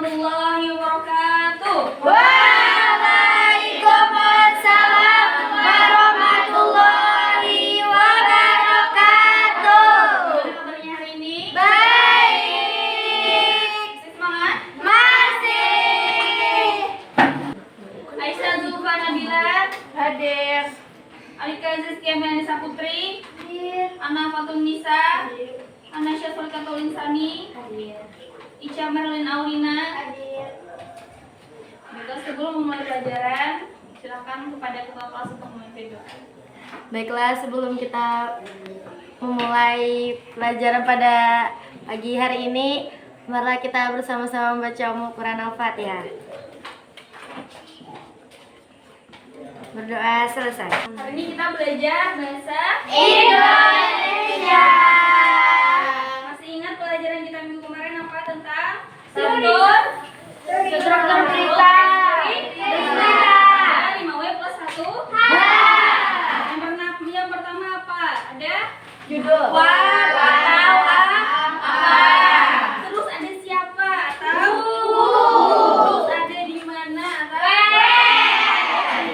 warahmatullahi wabarakatuh. Waalaikumsalam warahmatullahi wabarakatuh. Gimana kabarnya hari ini? Baik. Masih semangat? Masih. Aisyah Zulfa Nabila, Hadir. Alika Zizkia Melisa Putri, Hadir. Ana Fatun Nisa, Hadir. Ana Syaful Katolin Sani, Hadir. Ica Merlin Aulina. Hadir. Baiklah, sebelum memulai pelajaran, silakan kepada ketua kelas untuk memimpin doa. Baiklah, sebelum kita memulai pelajaran pada pagi hari ini, marilah kita bersama-sama membaca Quran Al-Fatihah. Berdoa selesai. Hari ini kita belajar bahasa Indonesia. Masih ingat pelajaran kita minggu kemarin apa tentang struktur berita. Ada 5W plus 1. Yang pertama apa? Ada Judul. what atau apa. Terus ada siapa atau terus ada di mana atau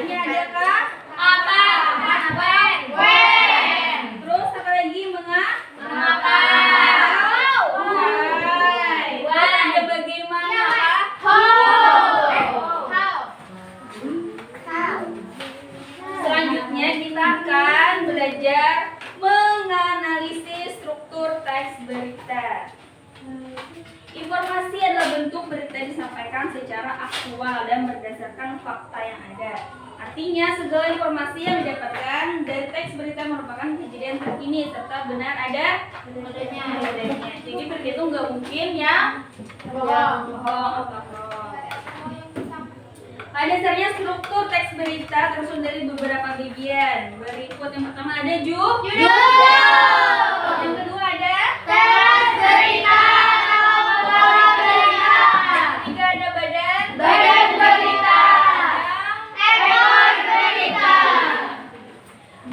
ini ada kah? Terus apa lagi? Mengapa? Why. Terus ada bagaimana apa? Selanjutnya kita akan belajar menganalisis struktur teks berita. Informasi adalah bentuk berita disampaikan secara aktual dan berdasarkan fakta yang ada. Artinya segala informasi yang didapatkan dari teks berita merupakan kejadian terkini serta benar adanya. Jadi berita itu nggak mungkin yang bohong atau hoax. Pada dasarnya struktur teks berita tersusun dari beberapa bagian. Berikut yang pertama ada judul. Yang kedua ada Teks berita. ketiga ada badan. Badan berita. Ekor berita.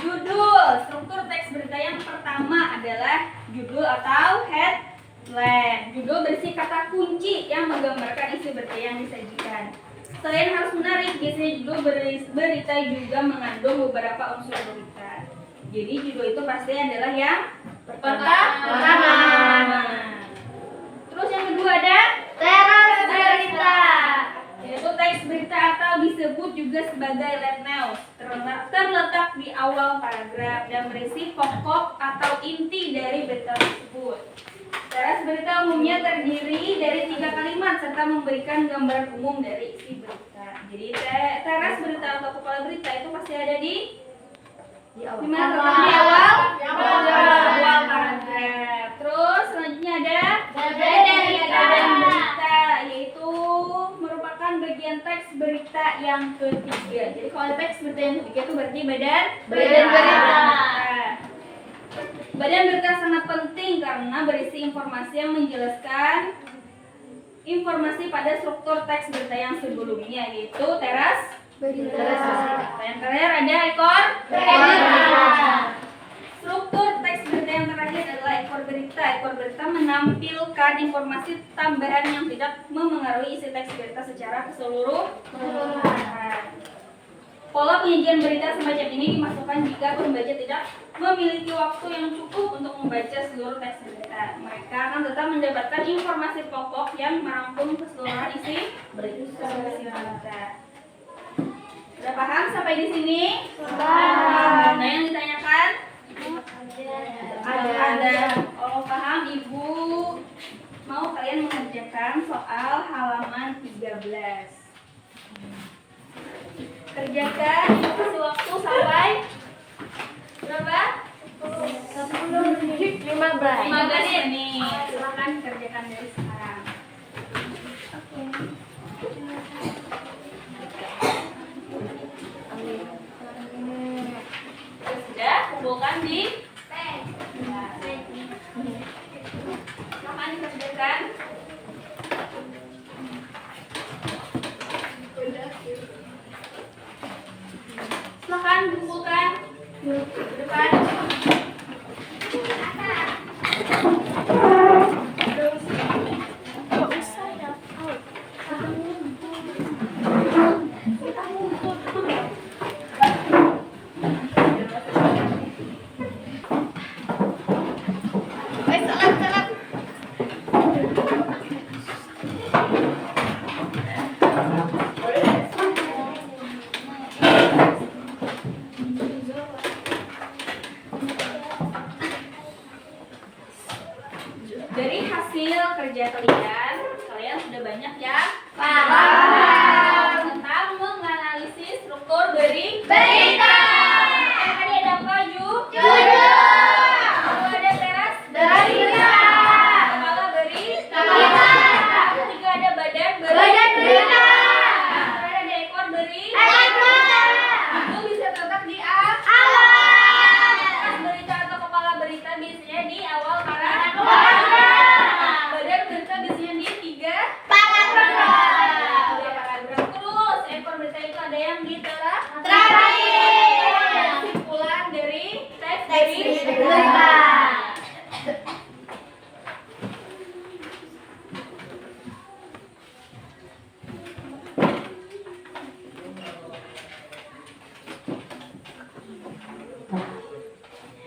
Judul. Struktur teks berita yang pertama adalah judul atau headline. Judul berisi kata kunci yang menggambarkan isi berita yang disajikan. Selain harus menarik, biasanya judul berita juga mengandung beberapa unsur berita. Jadi judul itu pasti adalah yang pertama. Terus yang kedua ada Teras berita. yaitu teks berita atau disebut juga sebagai lead news, terletak di awal paragraf dan berisi pokok atau inti dari berita tersebut. Teras berita umumnya terdiri dari 3 kalimat serta memberikan gambaran umum dari isi berita. Jadi teras berita atau kepala berita itu pasti ada di mana? Di awal paragraf. Terus selanjutnya ada badan berita, yaitu merupakan bagian teks berita yang ketiga. Jadi kalau ada teks berita yang ketiga itu berarti badan berita. Badan berita sangat penting karena berisi informasi yang menjelaskan informasi pada struktur teks berita yang sebelumnya, yaitu teras berita. Yang terakhir ada ekor berita. Struktur teks berita yang terakhir adalah ekor berita. Ekor berita menampilkan informasi tambahan yang tidak memengaruhi isi teks berita secara keseluruhan. Pola penyajian berita semacam ini dimasukkan jika pembaca tidak memiliki waktu yang cukup untuk membaca seluruh teks berita. Mereka akan tetap mendapatkan informasi pokok yang merangkum keseluruhan isi berita. Sudah paham sampai di sini? Paham. Nah, yang ditanyakan? Ada. Kalau paham, Ibu mau kalian mengerjakan soal halaman 13. Kerjakan, kasih waktu sampai berapa? 10 menit 15. 15 menit. Silakan kerjakan dari sekarang. Sudah, kumpulkan di silakan dikerjakan. Silakan kumpulkan ke depan. Terus Dari hasil kerja kalian sudah banyak ya Paham. tentang menganalisis struktur dari Berita. Tadi ada apa, Ju? Jujur. Lalu ada teras Berita. kepala beri Berita. ketiga ada badan Badan berita. terakhir ada ekor beri Berita. itu bisa terletak di atas Awal. berita atau kepala berita biasanya di awal paragraf. Badan berita biasanya di 3 Paragraf. paragraf. Terus ekor berita itu ada yang di Terakhir. kesimpulan dari teks Teks berita. berita.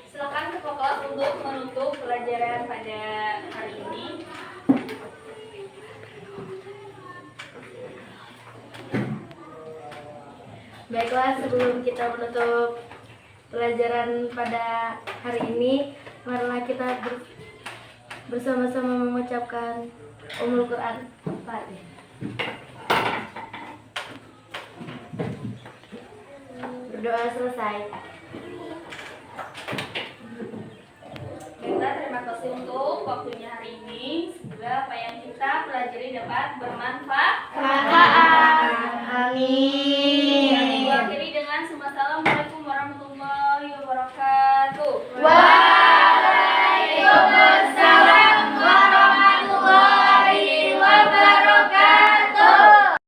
Silakan ketua kelas untuk menutup pelajaran pada hari ini. Baiklah, sebelum kita menutup pelajaran pada hari ini, marilah kita bersama-sama mengucapkan Ummul Quran. Fatihah. Berdoa selesai. Baiklah, terima kasih untuk waktunya hari ini. Semoga apa yang kita pelajari dapat bermanfaat. Amin. Akhiri dengan semua salam.